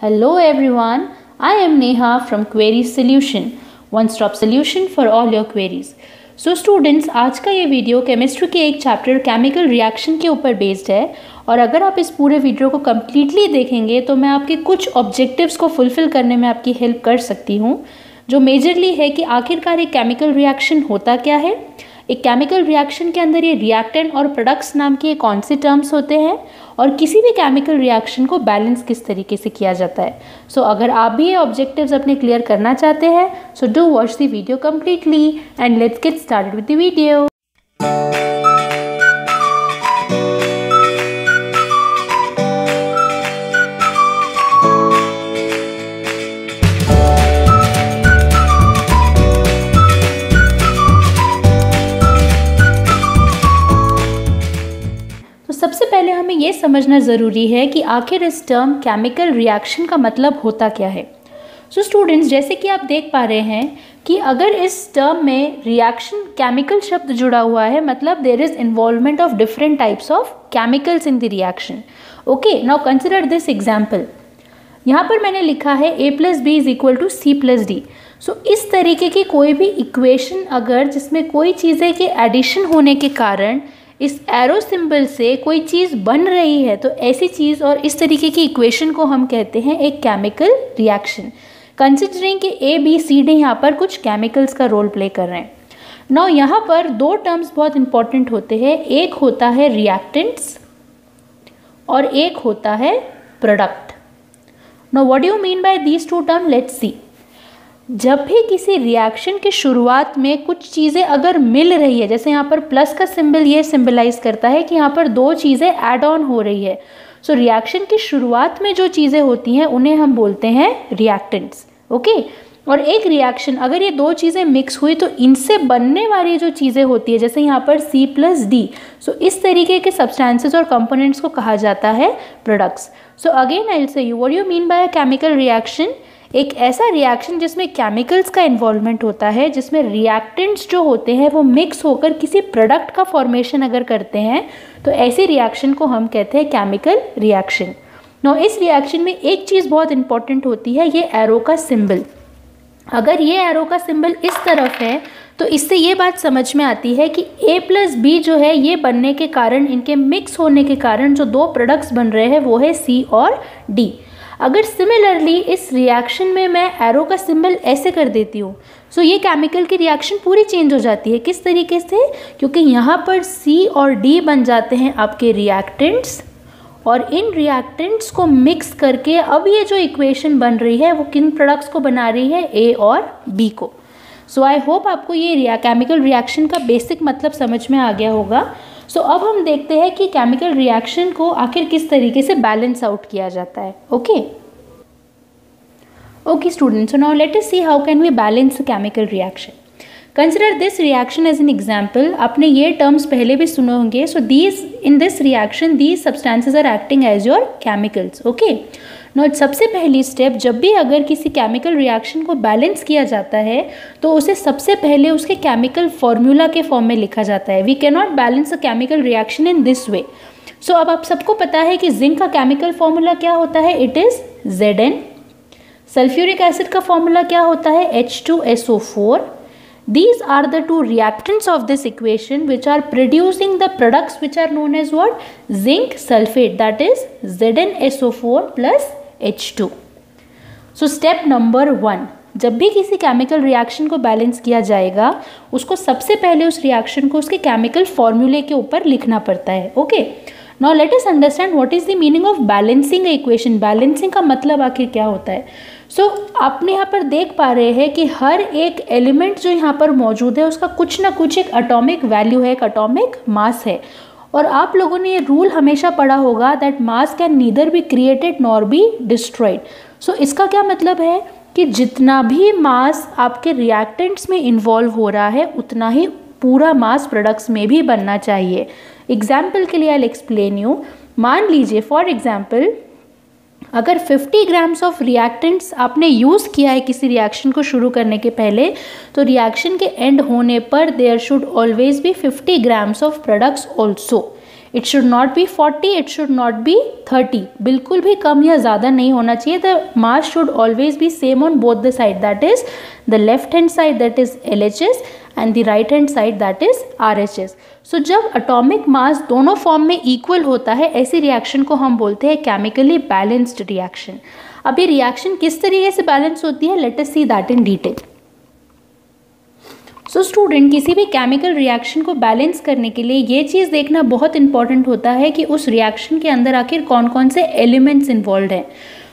Hello everyone, I am Neha from Query Solution, one-stop solution for all your queries. So students, आज का ये video chemistry के एक chapter chemical reaction के ऊपर बेस्ड है और अगर आप इस पूरे वीडियो को कम्प्लीटली देखेंगे तो मैं आपके कुछ ऑब्जेक्टिव्स को फुलफिल करने में आपकी हेल्प कर सकती हूँ, जो मेजरली है कि आखिरकार एक केमिकल रिएक्शन होता क्या है, एक केमिकल रिएक्शन के अंदर ये रिएक्टेंट और प्रोडक्ट्स नाम के कौन से टर्म्स होते हैं और किसी भी केमिकल रिएक्शन को बैलेंस किस तरीके से किया जाता है। सो अगर आप भी ये ऑब्जेक्टिव्स अपने क्लियर करना चाहते हैं so do watch the video completely and let's get started with the video. सबसे पहले हमें ये समझना ज़रूरी है कि आखिर इस टर्म केमिकल रिएक्शन का मतलब होता क्या है। सो स्टूडेंट्स, जैसे कि आप देख पा रहे हैं कि अगर इस टर्म में रिएक्शन केमिकल शब्द जुड़ा हुआ है, मतलब there is involvement of different types of chemicals in the reaction. Okay, now consider this example. यहाँ पर मैंने लिखा है A+B = C+D। सो इस तरीके की कोई भी इक्वेशन अगर जिसमें कोई चीज़ें के एडिशन होने के कारण इस एरो सिंबल से कोई चीज़ बन रही है तो ऐसी चीज़ और इस तरीके की इक्वेशन को हम कहते हैं एक केमिकल रिएक्शन, कंसिडरिंग कि ABCD यहाँ पर कुछ केमिकल्स का रोल प्ले कर रहे हैं। नाउ यहाँ पर दो टर्म्स बहुत इंपॉर्टेंट होते हैं, एक होता है रिएक्टेंट्स और एक होता है product. Now what do you mean by these two term, let's see. जब भी किसी रिएक्शन की शुरुआत में कुछ चीज़ें अगर मिल रही है, जैसे यहाँ पर प्लस का सिंबल ये सिंबलाइज करता है कि यहाँ पर दो चीज़ें ऐड ऑन हो रही है। सो रिएक्शन की शुरुआत में जो चीज़ें होती हैं उन्हें हम बोलते हैं रिएक्टेंट्स। ओके, और एक रिएक्शन अगर ये दो चीज़ें मिक्स हुई तो इनसे बनने वाली जो चीज़ें होती है, जैसे यहाँ पर C+D, सो इस तरीके के सब्सटेंसेस और कंपोनेंट्स को कहा जाता है products. So again I will say you what you mean by a chemical reaction. एक ऐसा रिएक्शन जिसमें केमिकल्स का इन्वॉल्वमेंट होता है, जिसमें रिएक्टेंट्स जो होते हैं वो मिक्स होकर किसी प्रोडक्ट का फॉर्मेशन अगर करते हैं तो ऐसी रिएक्शन को हम कहते हैं केमिकल रिएक्शन। नो इस रिएक्शन में एक चीज़ बहुत इंपॉर्टेंट होती है, ये एरो का सिंबल। अगर ये एरो का सिंबल इस तरफ है तो इससे ये बात समझ में आती है कि A+B जो है ये बनने के कारण, इनके मिक्स होने के कारण जो दो प्रोडक्ट्स बन रहे हैं वो है C और D। अगर सिमिलरली इस रिएक्शन में मैं एरो का सिंबल ऐसे कर देती हूँ सो ये केमिकल की रिएक्शन पूरी चेंज हो जाती है। किस तरीके से? क्योंकि यहाँ पर C और D बन जाते हैं आपके रिएक्टेंट्स और इन रिएक्टेंट्स को मिक्स करके अब ये जो इक्वेशन बन रही है वो किन प्रोडक्ट्स को बना रही है, A और B को। सो आई होप आपको ये केमिकल रिएक्शन का बेसिक मतलब समझ में आ गया होगा। सो अब हम देखते हैं कि केमिकल रिएक्शन को आखिर किस तरीके से बैलेंस आउट किया जाता है। Okay students, so now let us see how can we balance a chemical reaction. Consider this reaction as an example. आपने ये टर्म्स पहले भी सुने होंगे। So in this reaction these substances are acting as your chemicals. Okay, no सबसे पहली step, जब भी अगर किसी केमिकल रिएक्शन को बैलेंस किया जाता है तो उसे सबसे पहले उसके केमिकल फॉर्मूला के फॉर्म में लिखा जाता है। We can not balance a chemical reaction in this way. So अब आप सबको पता है कि जिंक का केमिकल फॉर्मूला क्या होता है, it is Zn। Sulphuric acid का फॉर्मूला क्या होता है, H2SO4। These are the two reactants of this equation which are producing the products which are known as what? Zinc sulfate, that is ZnSO4 plus H2. So step number 1, जब भी किसी chemical reaction को balance किया जाएगा उसको सबसे पहले उस रिएक्शन को उसके केमिकल फॉर्मूले के ऊपर लिखना पड़ता है। Okay, now let us understand what is the meaning of balancing a equation. Balancing का मतलब आखिर क्या होता है। सो आपने यहाँ पर देख पा रहे हैं कि हर एक एलिमेंट जो यहाँ पर मौजूद है उसका कुछ ना कुछ एक एटॉमिक वैल्यू है, एक एटॉमिक मास है। और आप लोगों ने ये रूल हमेशा पढ़ा होगा that mass can neither be created nor be destroyed. So इसका क्या मतलब है कि जितना भी मास आपके रिएक्टेंट्स में इन्वॉल्व हो रहा है उतना ही पूरा मास प्रोडक्ट्स में भी बनना चाहिए। एग्जाम्पल के लिए आई विल एक्सप्लेन यू। मान लीजिए फॉर एग्जाम्पल अगर 50 ग्राम्स ऑफ रिएक्टेंट्स आपने यूज़ किया है किसी रिएक्शन को शुरू करने के पहले, तो रिएक्शन के एंड होने पर there should always be 50 grams of products also. It should not be 40, it should not be 30, बिल्कुल भी कम या ज़्यादा नहीं होना चाहिए. The mass should always be same on both the side, that is the left hand side that is LHS and the right hand side that is RHS. So जब atomic मास दोनों फॉर्म में इक्वल होता है, ऐसी reaction को हम बोलते हैं केमिकली बैलेंस्ड रिएक्शन. अब ये रिएक्शन किस तरीके से बैलेंस होती है, late us see that in detail. So student, किसी भी केमिकल रिएक्शन को बैलेंस करने के लिए ये चीज़ देखना बहुत इंपॉर्टेंट होता है कि उस रिएक्शन के अंदर आखिर कौन कौन से एलिमेंट्स इन्वॉल्व हैं.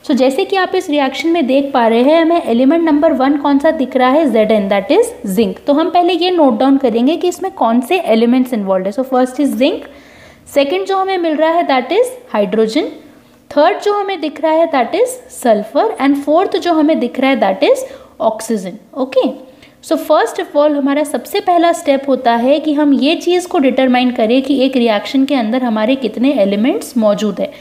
सो जैसे कि आप इस रिएक्शन में देख पा रहे हैं, हमें एलिमेंट नंबर 1 कौन सा दिख रहा है, Zn, दैट इज जिंक. तो हम पहले ये नोट डाउन करेंगे कि इसमें कौन से एलिमेंट्स इन्वॉल्व है. So first is zinc, second जो हमें मिल रहा है दैट इज हाइड्रोजन, थर्ड जो हमें दिख रहा है that is sulphur, and fourth जो हमें दिख रहा है that is oxygen. Okay, so first of all हमारा सबसे पहला स्टेप होता है कि हम ये चीज़ को डिटरमाइन करें कि एक रिएक्शन के अंदर हमारे कितने एलिमेंट्स मौजूद है.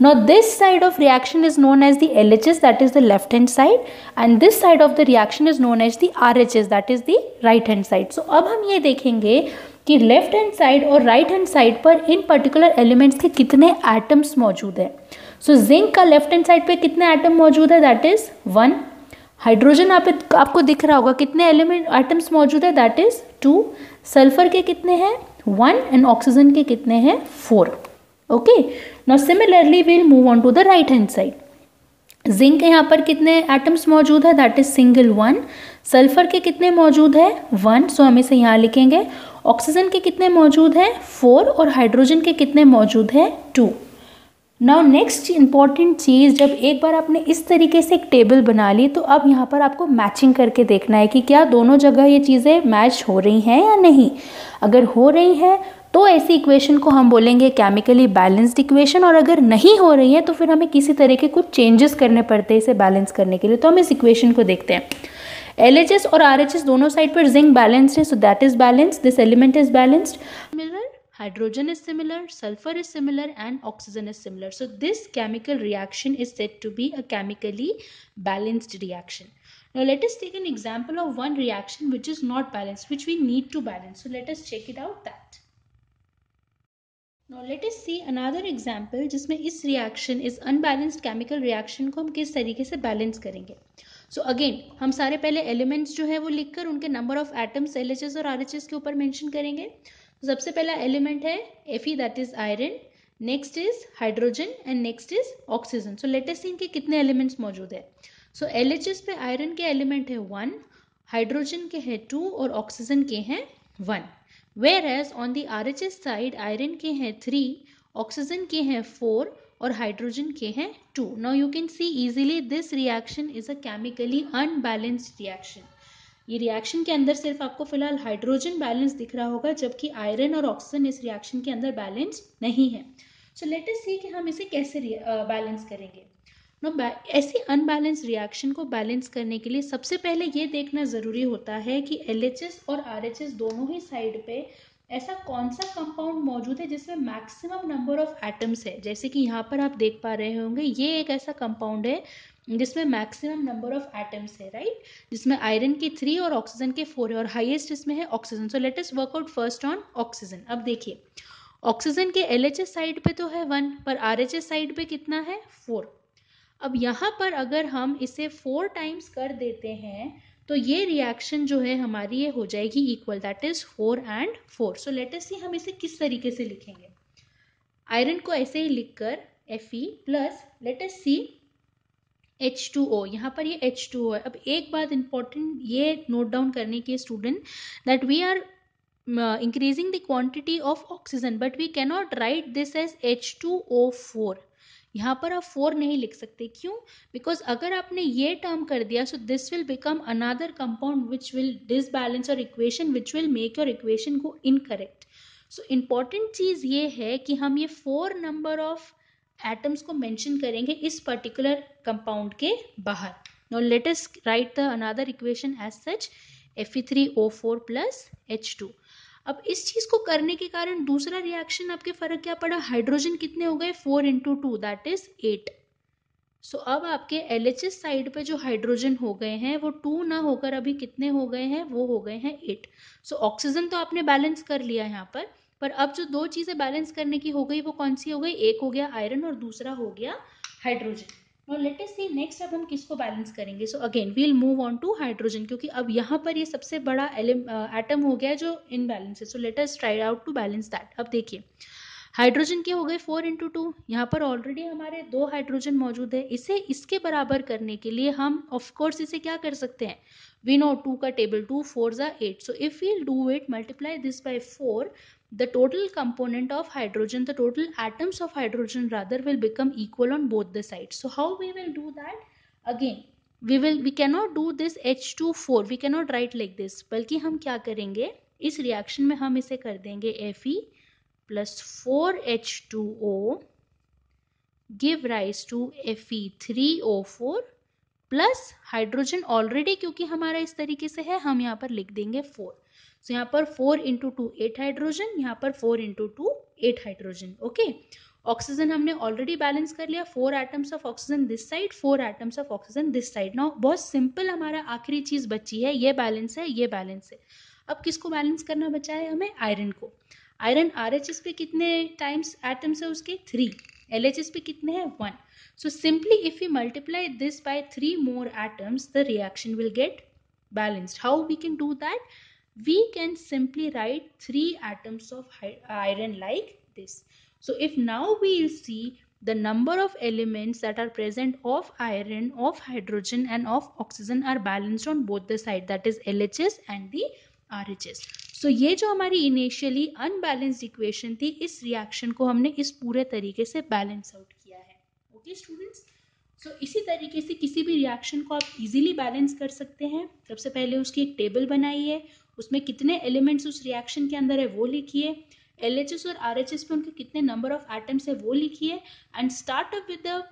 Now this side of reaction is known as the LHS, that is the left hand side, and this side of the reaction is known as the RHS, that is the right hand side. So अब हम ये देखेंगे कि left hand side और right hand side पर इन particular elements के कितने atoms मौजूद है. सो जिंक का लेफ्ट हैंड साइड पे कितने एटम मौजूद है, दैट इज 1. हाइड्रोजन आपको दिख रहा होगा कितने एटम्स मौजूद है, दैट इज 2. सल्फर के कितने हैं, 1, एंड ऑक्सीजन के कितने हैं, 4. Okay, now similarly we'll move on to the right hand side. Zinc के यहाँ पर कितने एटम्स मौजूद है, दैट इज सिंगल 1. सल्फर के कितने मौजूद है, 1, सो हम इसे यहाँ लिखेंगे. ऑक्सीजन के कितने मौजूद है, 4, और हाइड्रोजन के कितने मौजूद है, 2. नाउ नेक्स्ट इंपॉर्टेंट चीज़, जब एक बार आपने इस तरीके से एक टेबल बना ली तो अब यहाँ पर आपको मैचिंग करके देखना है कि क्या दोनों जगह ये चीज़ें मैच हो रही हैं या नहीं. अगर हो रही हैं तो ऐसी इक्वेशन को हम बोलेंगे केमिकली बैलेंस्ड इक्वेशन, और अगर नहीं हो रही है तो फिर हमें किसी तरह के कुछ चेंजेस करने पड़ते हैं इसे बैलेंस करने के लिए. तो हम इस इक्वेशन को देखते हैं. LHS और RHS दोनों साइड पर जिंक बैलेंस्ड है, so that is balanced, this element is balanced. Hydrogen is similar, sulfur is similar, and oxygen is similar. So this chemical reaction is said to be a chemically balanced reaction. Now let us take an example of one reaction which is not balanced, which we need to balance. So let us check it out that. Now let us see another example जिसमें इस reaction, इस unbalanced chemical reaction को हम किस तरीके से balance करेंगे. So again हम सारे पहले elements जो है वो लिखकर उनके number of atoms LHS और RHS के ऊपर mention करेंगे. सबसे पहला एलिमेंट है Fe, that is iron, next is hydrogen, and next is oxygen. So let us see इनके कितने एलिमेंट्स मौजूद है. सो LHS पे आयरन के एलिमेंट है 1, हाइड्रोजन के हैं 2, और ऑक्सीजन के हैं 1. Where as on the RHS side iron के हैं 3, ऑक्सीजन के हैं 4, और हाइड्रोजन के हैं 2. Now you can see easily this reaction is a chemically unbalanced reaction. ये रिएक्शन के अंदर सिर्फ आपको फिलहाल हाइड्रोजन बैलेंस दिख रहा होगा, जबकि आयरन और ऑक्सीजन इस रिएक्शन के अंदर बैलेंस नहीं है. सो लेट अस सी कि हम इसे कैसे बैलेंस करेंगे. ऐसी अनबैलेंस रिएक्शन को बैलेंस करने के लिए सबसे पहले ये देखना ज़रूरी होता है कि LHS और RHS दोनों ही साइड पे ऐसा कौन सा कंपाउंड मौजूद है जिसमें मैक्सिमम नंबर ऑफ एटम्स है. जैसे कि यहाँ पर आप देख पा रहे होंगे ये एक ऐसा कंपाउंड है जिसमें मैक्सिमम नंबर ऑफ एटम्स है, राइट, जिसमें आयरन के 3 और ऑक्सीजन के 4 है, और हाईएस्ट इसमें है oxygen. So let us work out first on oxygen. अब देखिए ऑक्सीजन के LHS साइड पे तो है 1, पर RHS साइड पे कितना है, 4. अब यहाँ पर अगर हम इसे 4 टाइम्स कर देते हैं तो ये रिएक्शन जो है हमारी ये हो जाएगी equal, that is 4 and 4. So let us see हम इसे किस तरीके से लिखेंगे. आयरन को ऐसे ही लिखकर Fe प्लस लेट अस सी H2O, यहाँ पर ये H2O है. अब एक बात इंपॉर्टेंट ये नोट डाउन करने की student, that we are increasing the quantity of oxygen, but we cannot write this as H2O4. यहाँ पर आप 4 नहीं लिख सकते. क्यों? बिकॉज अगर आपने ये टर्म कर दिया so this will become another compound which will disbalance our equation which will make your equation को इनकरेक्ट. सो इम्पॉर्टेंट चीज़ ये है कि हम ये 4 नंबर ऑफ एटम्स को मेंशन करेंगे इस पर्टिकुलर कंपाउंड के बाहर. Now let us write the another equation as such Fe3O4 plus H2. अब इस चीज को करने के कारण दूसरा रिएक्शन आपके फर्क क्या पड़ा, हाइड्रोजन कितने हो गए, 4 into 2 दैट इज 8. सो अब आपके LHS साइड पे जो हाइड्रोजन हो गए हैं वो 2 ना होकर अभी कितने हो गए हैं, वो हो गए हैं 8. सो ऑक्सीजन तो आपने बैलेंस कर लिया यहाँ पर, पर अब जो दो चीजें बैलेंस करने की हो गई वो कौन सी हो गई, एक हो गया आयरन और दूसरा हो गया hydrogen. Now let us see next अब हम किसको बैलेंस करेंगे। So again we will move on to hydrogen, क्योंकि अब यहाँ पर ये सबसे बड़ा एटम हो गया जो इनबैलेंस है। So let us try out to balance that. अब देखिए हाइड्रोजन के हो गए 4 × 2, यहाँ पर ऑलरेडी हमारे 2 हाइड्रोजन मौजूद है। इसे इसके बराबर करने के लिए हम ऑफ कोर्स इसे क्या कर सकते हैं, वी नो 2 का टेबल 2 4 ज़ा 8, so if we'll do it multiply this by 4, the total component of hydrogen, the total atoms of hydrogen rather will become equal on both the sides. So how we will do that? Again we cannot do this H2 4, we cannot write like this, बल्कि हम क्या करेंगे, इस reaction में हम इसे कर देंगे Fe plus 4H2O give rise to Fe3O4 plus hydrogen already क्योंकि हमारा इस तरीके से है हम यहाँ पर लिख देंगे 4। सो यहाँ पर 4 × 2 8 हाइड्रोजन, यहाँ पर 4 × 2 8 हाइड्रोजन। ओके, ऑक्सीजन हमने ऑलरेडी बैलेंस कर लिया, 4 atoms of oxygen this side, 4 atoms of oxygen this side. Now बहुत सिंपल हमारा आखिरी चीज बची है, ये बैलेंस है, ये बैलेंस है। अब किसको बैलेंस करना बचा है हमें, आयरन को। आयरन RHS पे कितने टाइम्स एटम्स है उसके 3, LHS पे कितने हैं 1। So simply if we multiply this by 3 more atoms, the reaction will get balanced. How we can do that? We can simply write 3 atoms of iron like this. So if now we will see the number of elements that are present of iron, of hydrogen and of oxygen are balanced on both the side, that is LHS and the RHS. So ये जो हमारी initially unbalanced equation थी, इस reaction को हमने इस पूरे तरीके से बैलेंस आउट किया है। ओके स्टूडेंट्स, सो इसी तरीके से किसी भी रिएक्शन को आप इजीली बैलेंस कर सकते हैं। सबसे पहले उसकी एक टेबल बनाइए, उसमें कितने एलिमेंट्स उस रिएक्शन के अंदर है वो लिखिए, LHS और RHS पे उनके कितने नंबर ऑफ एटम्स है वो लिखिए, and start up with the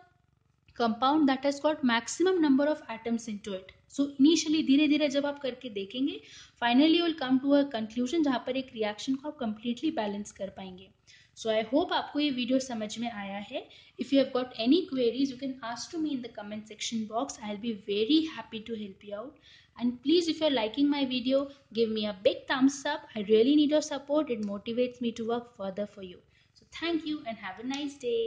compound that has got maximum number of atoms into it. So initially धीरे धीरे जब आप करके देखेंगे, finally we'll come to a conclusion जहां पर एक रिएक्शन को आप कंप्लीटली बैलेंस कर पाएंगे। सो आई होप आपको ये वीडियो समझ में आया है। If you have got any queries you can ask to me in the comment section box, I will be very happy to help you out. And please, if you're liking my video, give me a big thumbs up. I really need your support. It motivates me to work further for you. So thank you and have a nice day.